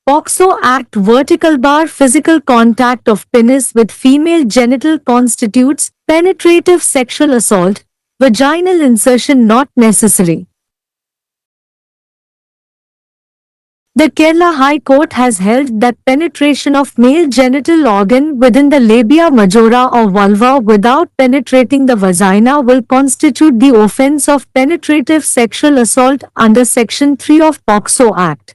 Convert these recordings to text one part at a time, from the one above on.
POCSO Act vertical bar physical contact of penis with female genital constitutes penetrative sexual assault, vaginal insertion not necessary. The Kerala High Court has held that penetration of male genital organ within the labia majora or vulva without penetrating the vagina will constitute the offence of penetrative sexual assault under Section 3 of POCSO Act.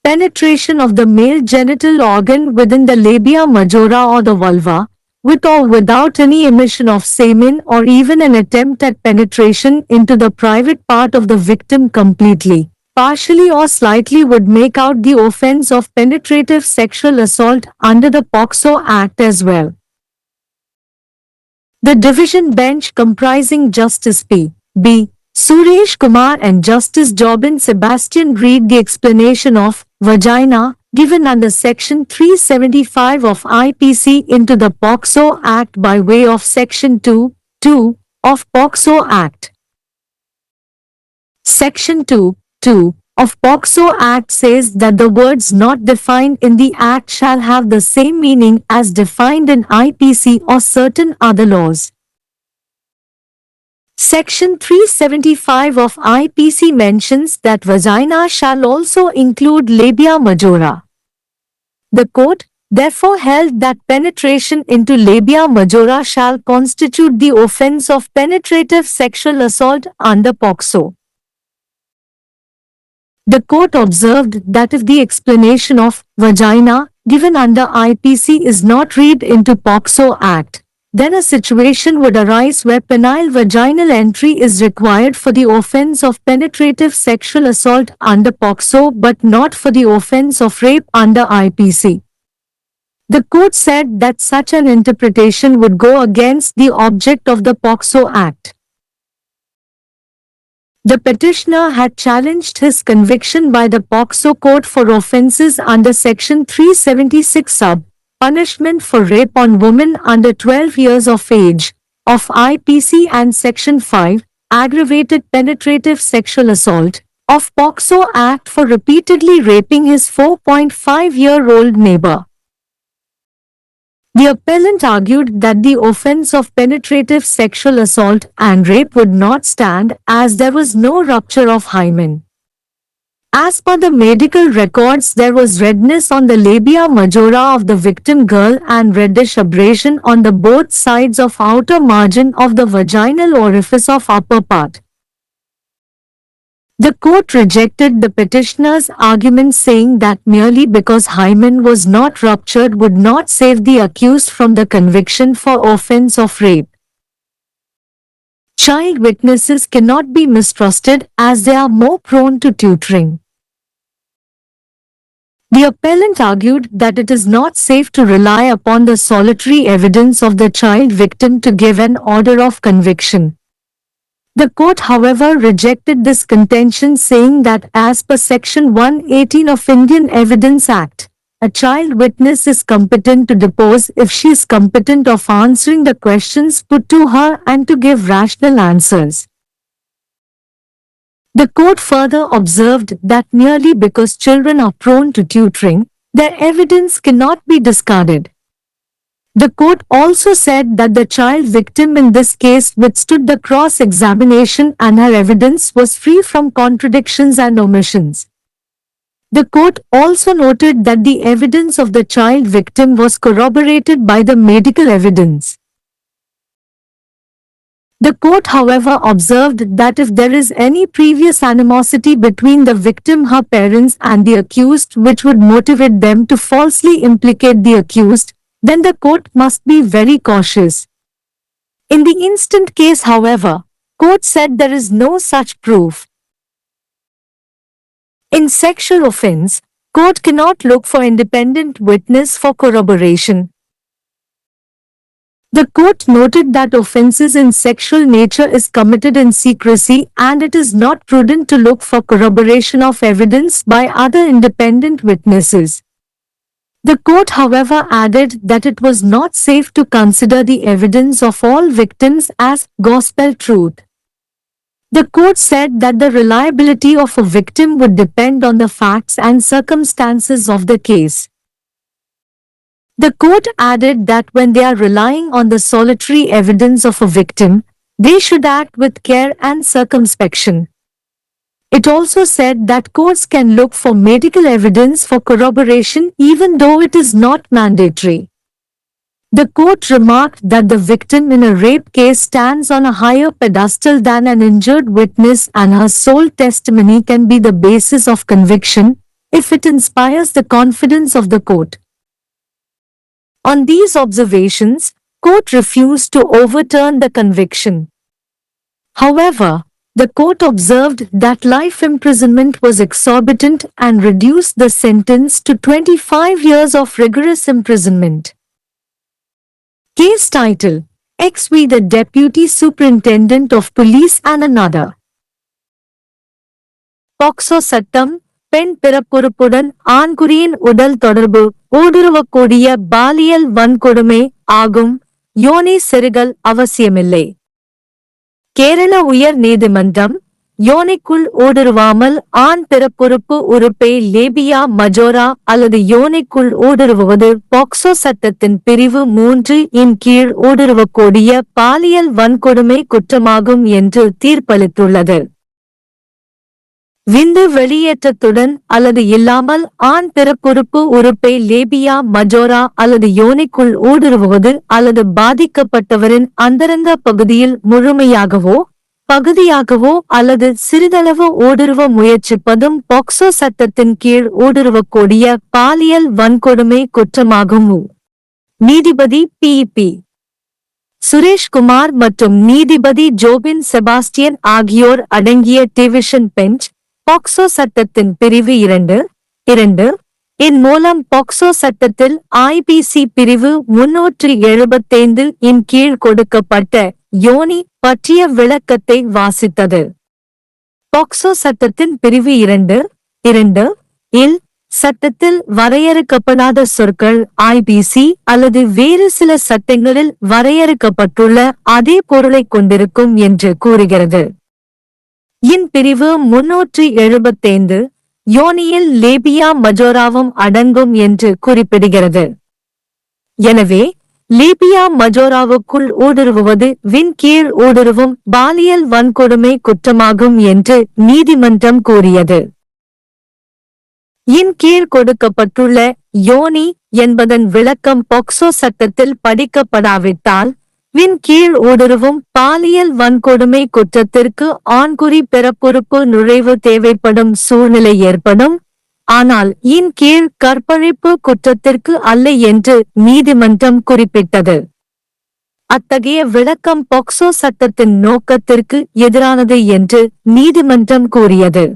Penetration of the male genital organ within the labia majora or the vulva, with or without any emission of semen or even an attempt at penetration into the private part of the victim completely, partially or slightly would make out the offence of penetrative sexual assault under the POCSO Act as well. The division bench comprising Justice P.B. Suresh Kumar and Justice Jobin Sebastian read the explanation of vagina given under Section 375 of IPC into the POCSO Act by way of Section 2(2) of POCSO Act. Section 2(2) of POCSO Act says that the words not defined in the Act shall have the same meaning as defined in IPC or certain other laws. Section 375 of IPC mentions that vagina shall also include labia majora. The court, therefore, held that penetration into labia majora shall constitute the offence of penetrative sexual assault under POCSO. The court observed that if the explanation of vagina given under IPC is not read into POCSO Act, then a situation would arise where penile vaginal entry is required for the offence of penetrative sexual assault under POCSO but not for the offence of rape under IPC. The court said that such an interpretation would go against the object of the POCSO Act. The petitioner had challenged his conviction by the POCSO court for offences under Section 376 sub. Punishment for rape on women under 12 years of age, of IPC and Section 5, aggravated penetrative sexual assault, of POCSO Act for repeatedly raping his 4.5-year-old neighbor. The appellant argued that the offence of penetrative sexual assault and rape would not stand as there was no rupture of hymen. As per the medical records, there was redness on the labia majora of the victim girl and reddish abrasion on the both sides of outer margin of the vaginal orifice of upper part. The court rejected the petitioner's argument, saying that merely because hymen was not ruptured would not save the accused from the conviction for offence of rape. Child witnesses cannot be mistrusted as they are more prone to tutoring. The appellant argued that it is not safe to rely upon the solitary evidence of the child victim to give an order of conviction. The court, however, rejected this contention, saying that as per Section 118 of Indian Evidence Act, a child witness is competent to depose if she is competent of answering the questions put to her and to give rational answers. The court further observed that merely because children are prone to tutoring, their evidence cannot be discarded. The court also said that the child victim in this case withstood the cross-examination and her evidence was free from contradictions and omissions. The court also noted that the evidence of the child victim was corroborated by the medical evidence. The court, however, observed that if there is any previous animosity between the victim, her parents, and the accused which would motivate them to falsely implicate the accused, then the court must be very cautious. In the instant case, however, court said there is no such proof. In sexual offence, court cannot look for independent witness for corroboration. The court noted that offences in sexual nature is committed in secrecy and it is not prudent to look for corroboration of evidence by other independent witnesses. The court, however, added that it was not safe to consider the evidence of all victims as gospel truth. The court said that the reliability of a victim would depend on the facts and circumstances of the case. The court added that when they are relying on the solitary evidence of a victim, they should act with care and circumspection. It also said that courts can look for medical evidence for corroboration even though it is not mandatory. The court remarked that the victim in a rape case stands on a higher pedestal than an injured witness and her sole testimony can be the basis of conviction if it inspires the confidence of the court. On these observations, court refused to overturn the conviction. However, the court observed that life imprisonment was exorbitant and reduced the sentence to 25 years of rigorous imprisonment. Case title: XV the Deputy Superintendent of Police and another. POCSO சட்டம் பெண் பிறப்புறுப்புடன் ஆண்குறியின் உடல் தொடர்பு ஊடுருவக்கூடிய பாலியல் வன்கொடுமை ஆகும். யோனி செருகல் அவசியமில்லை. கேரள உயர் நீதிமன்றம் யோனிக்குள் ஊடுருவாமல் ஆண் பிறப்புறுப்பு உறுப்பை லேபியா மஜோரா அல்லது யோனிக்குள் ஊடுருவுவது பாக்சோ சட்டத்தின் பிரிவு 3 இன் கீழ் ஊடுருவக்கூடிய பாலியல் வன்கொடுமை குற்றமாகும் என்று தீர்ப்பளித்துள்ளது. விந்து வெளியேற்றத்துடன் அல்லது இல்லாமல் ஆண் பிறப்புறுப்பு உறுப்பை லேபியா மஜோரா அல்லது யோனிக்குள் ஊடுருவுவது அல்லது பாதிக்கப்பட்டவரின் அந்தரங்க பகுதியில் முழுமையாகவோ பகுதியாகவோ அல்லது சிறிதளவு ஊடுருவ முயற்சிப்பதும் பாக்சோ சட்டத்தின் கீழ் ஊடுருவக்கூடிய பாலியல் வன்கொடுமை குற்றமாகும். நீதிபதி பி. சுரேஷ்குமார் மற்றும் நீதிபதி ஜோபின் செபாஸ்டியன் ஆகியோர் அடங்கிய டிவிஷன் பெஞ்ச் பாக்சோ சட்டத்தின் பிரிவு 2 இன் மூலம் பாக்சோ சட்டத்தில் IPC பிரிவு 375 இன் கீழ் கொடுக்கப்பட்ட யோனி பற்றிய விளக்கத்தை வாசித்தது. பாக்சோ சட்டத்தின் பிரிவு 2 இல் சட்டத்தில் வரையறுக்கப்படாத சொற்கள் IPC அல்லது வேறு சில சட்டங்களில் வரையறுக்கப்பட்டுள்ள அதே பொருளை கொண்டிருக்கும் என்று கூறுகிறது. இன் பிரிவு 375 யோனியில் லேபியா மஜோராவும் அடங்கும் என்று குறிப்பிடுகிறது. எனவே லேபியா மஜோராவுக்குள் ஊடுருவுவது வின் கீழ் ஊடுருவும் பாலியல் வன்கொடுமை குற்றமாகும் என்று நீதிமன்றம் கூறியது. இன் கீழ் கொடுக்கப்பட்டுள்ள யோனி என்பதன் விளக்கம் பாக்சோ சட்டத்தில் படிக்கப்படாவிட்டால் வின் கீழ் ஊடுருவும் பாலியல் வன்கொடுமை குற்றத்திற்கு ஆண்குறி பிறப்புறுப்பு நுழைவு தேவைப்படும் சூழ்நிலை ஏற்படும். ஆனால் இன் கீழ் கற்பழிப்பு குற்றத்திற்கு அல்ல என்று நீதிமன்றம் குறிப்பிட்டது. அத்தகைய விளக்கம் பாக்சோ சட்டத்தின் நோக்கத்திற்கு எதிரானது என்று நீதிமன்றம் கூறியது.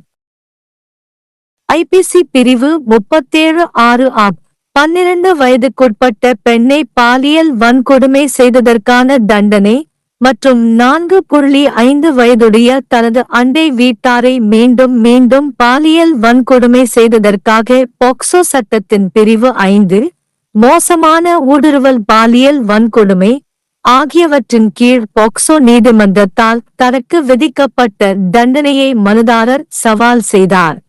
IPC பிரிவு 37(6) ஆப் 12 வயதுக்குட்பட்ட பெண்ணை பாலியல் வன்கொடுமை செய்ததற்கான தண்டனை மற்றும் 4.5 வயதுடைய தனது அண்டை வீட்டாரை மீண்டும் பாலியல் வன்கொடுமை செய்ததற்காக பாக்சோ சட்டத்தின் பிரிவு 5 மோசமான ஊடுருவல் பாலியல் வன்கொடுமை ஆகியவற்றின் கீழ் பாக்சோ நீதிமன்றத்தால் தனக்கு விதிக்கப்பட்ட தண்டனையை மனுதாரர் சவால் செய்தார்.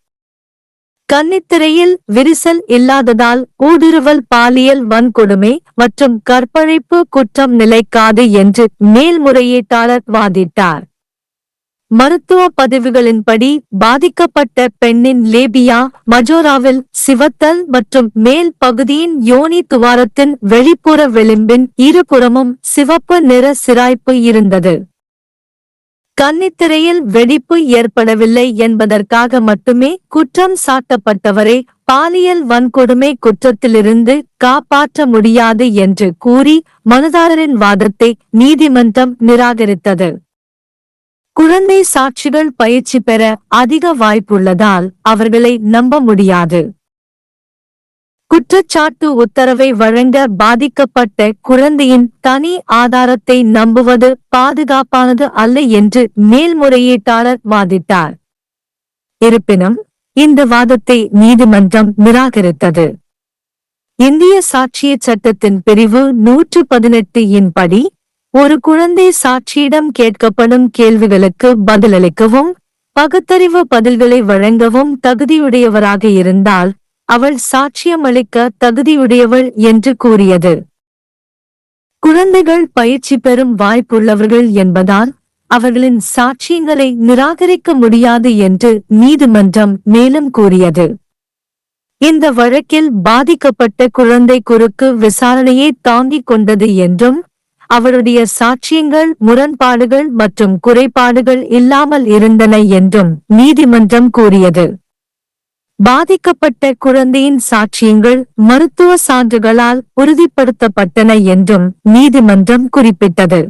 கன்னித்திரையில் விரிசல் இல்லாததால் ஊடுருவல் பாலியல் வன்கொடுமை மற்றும் கற்பழிப்பு குற்றம் நிலைக்காது என்று மேல்முறையீட்டாளர் வாதிட்டார். மருத்துவ பதிவுகளின்படி பாதிக்கப்பட்ட பெண்ணின் லேபியா மஜோராவில் சிவத்தல் மற்றும் மேல் பகுதியின் யோனி துவாரத்தின் வெளிப்புற விளிம்பின் இருபுறமும் சிவப்பு நிற சிராய்ப்பு இருந்தது. கன்னித்திரையில் வெடிப்பு ஏற்படவில்லை என்பதற்காக மட்டுமே குற்றம் சாட்டப்பட்டவரை பாலியல் வன்கொடுமை குற்றத்திலிருந்து காப்பாற்ற முடியாது என்று கூறி மனுதாரரின் வாதத்தை நீதிமன்றம் நிராகரித்தது. குழந்தை சாட்சிகள் பயிற்சி பெற அதிக வாய்ப்புள்ளதால் அவர்களை நம்ப முடியாது. குற்றச்சாட்டு உத்தரவை வழங்க பாதிக்கப்பட்ட குழந்தையின் தனி ஆதாரத்தை நம்புவது பாதுகாப்பானது அல்ல என்று மேல்முறையீட்டாளர் வாதிட்டார். இருப்பினும் இந்த வாதத்தை நீதிமன்றம் நிராகரித்தது. இந்திய சாட்சிய சட்டத்தின் பிரிவு 118 இன் படி ஒரு குழந்தை சாட்சியிடம் கேட்கப்படும் கேள்விகளுக்கு பதிலளிக்கவும் பகுத்தறிவு பதில்களை வழங்கவும் தகுதியுடையவராக இருந்தால் அவள் சாட்சியமளிக்க தகுதியுடையவள் என்று கூறியது. குழந்தைகள் பயிற்சி பெறும் வாய்ப்புள்ளவர்கள் என்பதால் அவர்களின் சாட்சியங்களை நிராகரிக்க முடியாது என்று நீதிமன்றம் மேலும் கூறியது. இந்த வழக்கில் பாதிக்கப்பட்ட குழந்தை குறுக்கு விசாரணையை தாங்கிக் கொண்டது என்றும் அவருடைய சாட்சியங்கள் முரண்பாடுகள் மற்றும் குறைபாடுகள் இல்லாமல் இருந்தன என்றும் நீதிமன்றம் கூறியது. பாதிக்கப்பட்ட குழந்தையின் சாட்சியங்கள் மருத்துவ சான்றுகளால் உறுதிப்படுத்தப்பட்டன என்றும் நீதிமன்றம் குறிப்பிட்டது.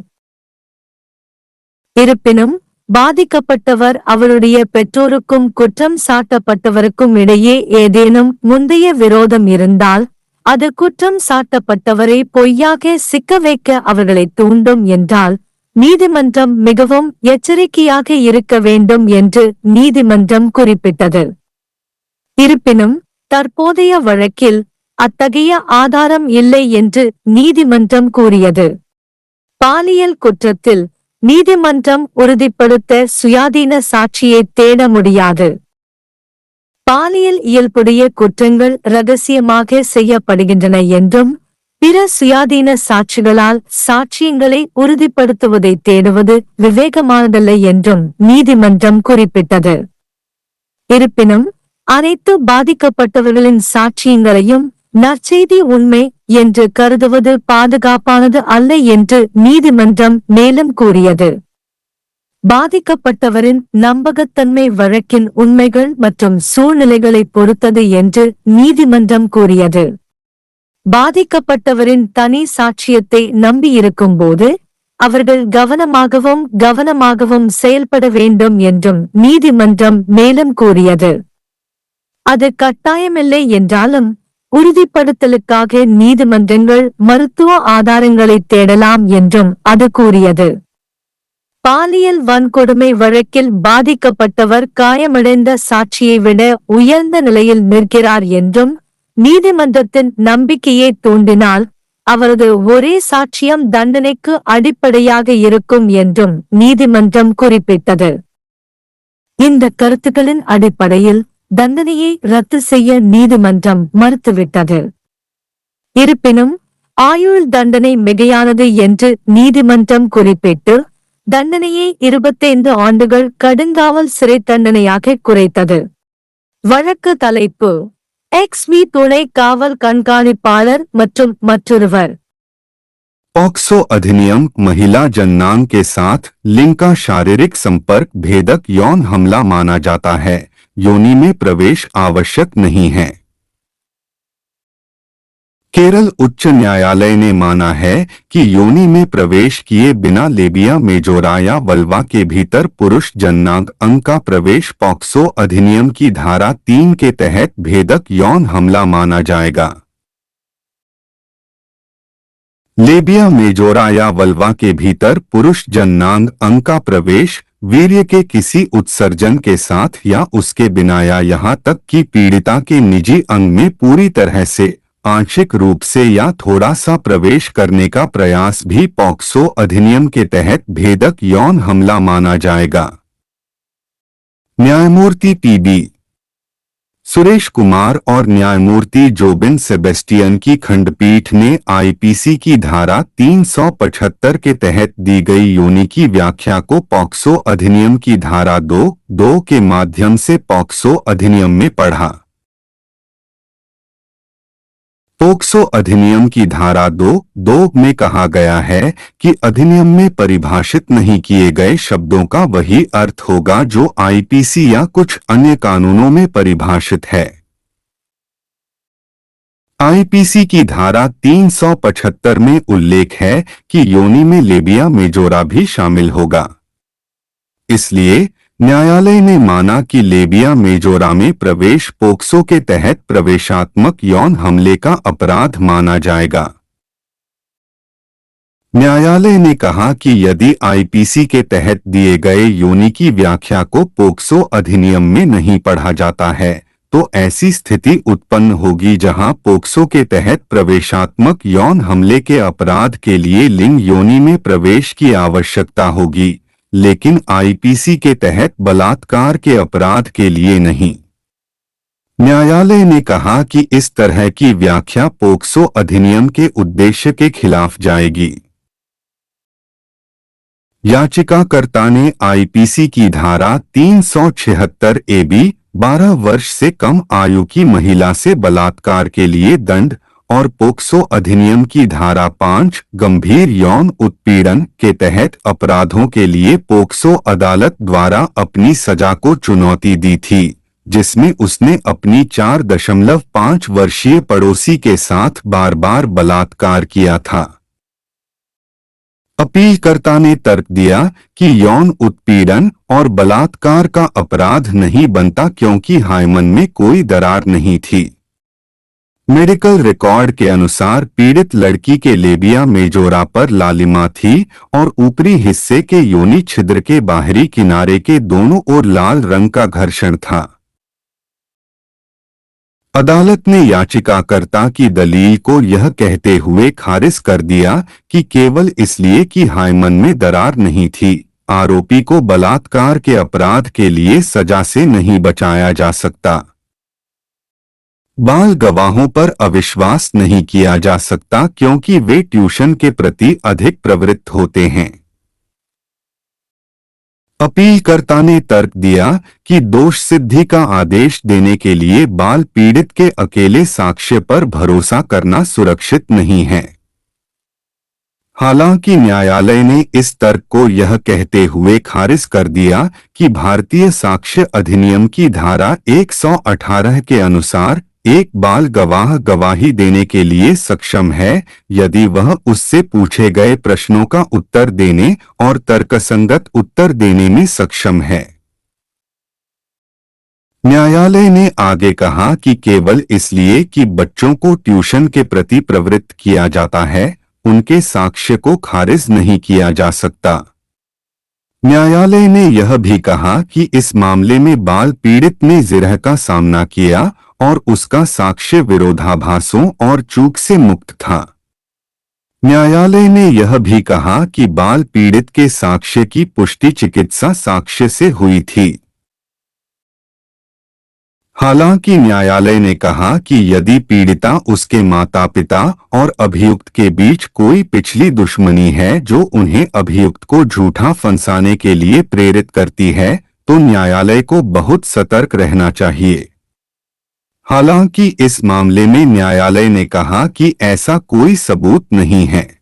இருப்பினும் பாதிக்கப்பட்டவர் அவருடைய பெற்றோருக்கும் குற்றம் சாட்டப்பட்டவருக்கும் இடையே ஏதேனும் முந்தைய விரோதம் இருந்தால் அது குற்றம் சாட்டப்பட்டவரை பொய்யாக சிக்க வைக்க அவர்களை தூண்டும் என்றால் நீதிமன்றம் மிகவும் எச்சரிக்கையாக இருக்க வேண்டும் என்று நீதிமன்றம் குறிப்பிட்டது. இருப்பினும் தற்போதைய வழக்கில் அத்தகைய ஆதாரம் இல்லை என்று நீதிமன்றம் கூறியது. பாலியல் குற்றத்தில் நீதிமன்றம் உறுதிப்படுத்த சுயாதீன சாட்சியை தேட முடியாது. பாலியல் இயல்புடைய குற்றங்கள் இரகசியமாக செய்யப்படுகின்றன என்றும் பிற சுயாதீன சாட்சிகளால் சாட்சியங்களை உறுதிப்படுத்துவதை தேடுவது விவேகமானதல்ல என்றும் நீதிமன்றம் குறிப்பிட்டது. இருப்பினும் அனைத்து பாதிக்கப்பட்டவர்களின் சாட்சியங்களையும் நற்செய்தி உண்மை என்று கருதுவது பாதுகாப்பானது அல்ல என்று நீதிமன்றம் மேலும் கூறியது. பாதிக்கப்பட்டவரின் நம்பகத்தன்மை வழக்கின் உண்மைகள் மற்றும் சூழ்நிலைகளை பொறுத்தது என்று நீதிமன்றம் கூறியது. பாதிக்கப்பட்டவரின் தனி சாட்சியத்தை நம்பியிருக்கும்போது அவர்கள் கவனமாகவும் செயல்பட வேண்டும் என்றும் நீதிமன்றம் மேலும் கூறியது. அது கட்டாயமில்லை என்றாலும் உறுதிப்படுத்தலுக்காக நீதிமன்றங்கள் மருத்துவ ஆதாரங்களை தேடலாம் என்றும் அது கூறியது. பாலியல் வன்கொடுமை வழக்கில் பாதிக்கப்பட்டவர் காயமடைந்த சாட்சியை விட உயர்ந்த நிலையில் நிற்கிறார் என்றும் நீதிமன்றத்தின் நம்பிக்கையை தூண்டினால் அவரது ஒரே சாட்சியம் தண்டனைக்கு அடிப்படையாக இருக்கும் என்றும் நீதிமன்றம் குறிப்பிட்டது. இந்த கருத்துக்களின் அடிப்படையில் தண்டனையை ரத்து செய்ய நீதிமன்றம் மறுத்துவிட்டது. இருப்பினும் ஆயுள் தண்டனை மிகையானது என்று நீதிமன்றம் குறிப்பிட்டு தண்டனையை 25 ஆண்டுகள் கடுங்காவல் சிறை தண்டனையாக குறைத்தது. வழக்கு தலைப்பு: XV துணை காவல் கண்காணிப்பாளர் மற்றும் மற்றொருவர். पॉक्सो अधिनियम महिला जननांग के साथ लिंग का शारीरिक संपर्क भेदक यौन हमला माना जाता है। योनि में प्रवेश आवश्यक नहीं है। केरल उच्च न्यायालय ने माना है कि योनि में प्रवेश किए बिना लेबिया मेजोरा या वल्वा के भीतर पुरुष जननांग अंग का प्रवेश पॉक्सो अधिनियम की धारा 3 के तहत भेदक यौन हमला माना जाएगा। लेबिया मेजोरा या वल्वा के भीतर पुरुष जननांग अंग का प्रवेश वीर्य के किसी उत्सर्जन के साथ या उसके बिना या यहाँ तक कि पीड़िता के निजी अंग में पूरी तरह से आंशिक रूप से या थोड़ा सा प्रवेश करने का प्रयास भी पॉक्सो अधिनियम के तहत भेदक यौन हमला माना जाएगा। न्यायमूर्ति पीबी सुरेश कुमार और न्यायमूर्ति जोबिन सेबेस्टियन की खंडपीठ ने आईपीसी की धारा 375 के तहत दी गई योनि की व्याख्या को पॉक्सो अधिनियम की धारा 2(2) के माध्यम से पॉक्सो अधिनियम में पढ़ा। पॉक्सो अधिनियम की धारा 2(2) में कहा गया है कि अधिनियम में परिभाषित नहीं किए गए शब्दों का वही अर्थ होगा जो आईपीसी या कुछ अन्य कानूनों में परिभाषित है। आईपीसी की धारा 375 में उल्लेख है कि योनि में लेबिया मेजोरा भी शामिल होगा। इसलिए न्यायालय ने माना कि लेबिया मेजोरा में प्रवेश पोक्सो के तहत प्रवेशात्मक यौन हमले का अपराध माना जाएगा। न्यायालय ने कहा कि यदि आईपीसी के तहत दिए गए योनि की व्याख्या को पोक्सो अधिनियम में नहीं पढ़ा जाता है तो ऐसी स्थिति उत्पन्न होगी जहां पोक्सो के तहत प्रवेशात्मक यौन हमले के अपराध के लिए लिंग योनि में प्रवेश की आवश्यकता होगी, लेकिन आईपीसी के तहत बलात्कार के अपराध के लिए नहीं। न्यायालय ने कहा कि इस तरह की व्याख्या पोक्सो अधिनियम के उद्देश्य के खिलाफ जाएगी। याचिकाकर्ता ने आईपीसी की धारा 376 ए-बी 12 वर्ष से कम आयु की महिला से बलात्कार के लिए दंड और पोक्सो अधिनियम की धारा 5 गंभीर यौन उत्पीड़न के तहत अपराधों के लिए पोक्सो अदालत द्वारा अपनी सजा को चुनौती दी थी, जिसमें उसने अपनी 4.5 वर्षीय पड़ोसी के साथ बार बार बलात्कार किया था। अपीलकर्ता ने तर्क दिया कि यौन उत्पीड़न और बलात्कार का अपराध नहीं बनता क्योंकि हायमन में कोई दरार नहीं थी। मेडिकल रिकॉर्ड के अनुसार पीड़ित लड़की के लेबिया मेजोरा पर लालिमा थी और ऊपरी हिस्से के योनि छिद्र के बाहरी किनारे के दोनों ओर लाल रंग का घर्षण था। अदालत ने याचिकाकर्ता की दलील को यह कहते हुए खारिज कर दिया कि केवल इसलिए कि हायमन में दरार नहीं थी, आरोपी को बलात्कार के अपराध के लिए सजा से नहीं बचाया जा सकता। बाल गवाहों पर अविश्वास नहीं किया जा सकता क्योंकि वे ट्यूशन के प्रति अधिक प्रवृत्त होते हैं। अपीलकर्ता ने तर्क दिया कि दोष सिद्धि का आदेश देने के लिए बाल पीड़ित के अकेले साक्ष्य पर भरोसा करना सुरक्षित नहीं है। हालांकि न्यायालय ने इस तर्क को यह कहते हुए खारिज कर दिया कि भारतीय साक्ष्य अधिनियम की धारा 118 के अनुसार एक बाल गवाह गवाही देने के लिए सक्षम है यदि वह उससे पूछे गए प्रश्नों का उत्तर देने और तर्कसंगत उत्तर देने में सक्षम है। न्यायालय ने आगे कहा कि केवल इसलिए कि बच्चों को ट्यूशन के प्रति प्रवृत्त किया जाता है, उनके साक्ष्य को खारिज नहीं किया जा सकता। न्यायालय ने यह भी कहा कि इस मामले में बाल पीड़ित ने जिरह का सामना किया और उसका साक्ष्य विरोधाभासों और चूक से मुक्त था। न्यायालय ने यह भी कहा कि बाल पीड़ित के साक्ष्य की पुष्टि चिकित्सा साक्ष्य से हुई थी। हालांकि न्यायालय ने कहा कि यदि पीड़िता उसके माता-पिता और अभियुक्त के बीच कोई पिछली दुश्मनी है जो उन्हें अभियुक्त को झूठा फंसाने के लिए प्रेरित करती है, तो न्यायालय को बहुत सतर्क रहना चाहिए। हालांकि इस मामले में न्यायालय ने कहा कि ऐसा कोई सबूत नहीं है।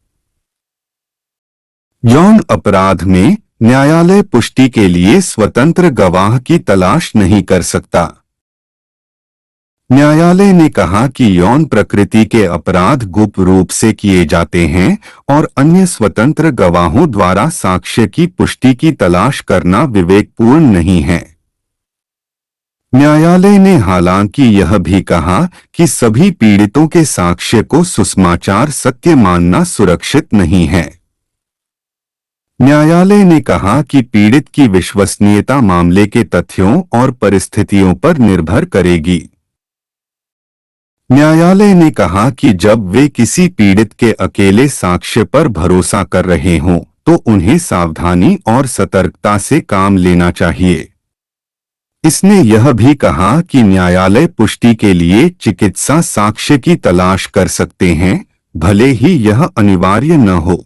यौन अपराध में न्यायालय पुष्टि के लिए स्वतंत्र गवाह की तलाश नहीं कर सकता। न्यायालय ने कहा कि यौन प्रकृति के अपराध गुप्त रूप से किए जाते हैं और अन्य स्वतंत्र गवाहों द्वारा साक्ष्य की पुष्टि की तलाश करना विवेकपूर्ण नहीं है। न्यायालय ने हालांकि यह भी कहा कि सभी पीड़ितों के साक्ष्य को सुसमाचार सत्य मानना सुरक्षित नहीं है। न्यायालय ने कहा कि पीड़ित की विश्वसनीयता मामले के तथ्यों और परिस्थितियों पर निर्भर करेगी। न्यायालय ने कहा कि जब वे किसी पीड़ित के अकेले साक्ष्य पर भरोसा कर रहे हों, तो उन्हें सावधानी और सतर्कता से काम लेना चाहिए। इसने यह भी कहा कि न्यायालय पुष्टि के लिए चिकित्सा साक्ष्य की तलाश कर सकते हैं, भले ही यह अनिवार्य न हो।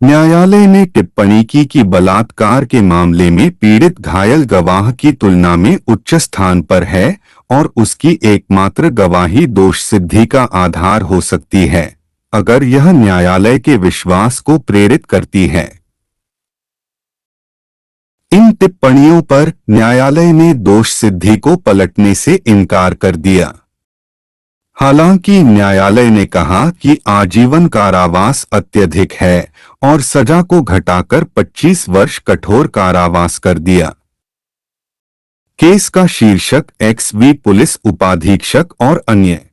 न्यायालय ने टिप्पणी की कि बलात्कार के मामले में पीड़ित घायल गवाह की तुलना में उच्च स्थान पर है और उसकी एकमात्र गवाही दोष सिद्धि का आधार हो सकती है, अगर यह न्यायालय के विश्वास को प्रेरित करती है। इन टिप्पणियों पर न्यायालय ने दोष सिद्धि को पलटने से इनकार कर दिया। हालांकि न्यायालय ने कहा कि आजीवन कारावास अत्यधिक है और सजा को घटाकर 25 वर्ष कठोर कारावास कर दिया। केस का शीर्षक XV पुलिस उपाधीक्षक और अन्य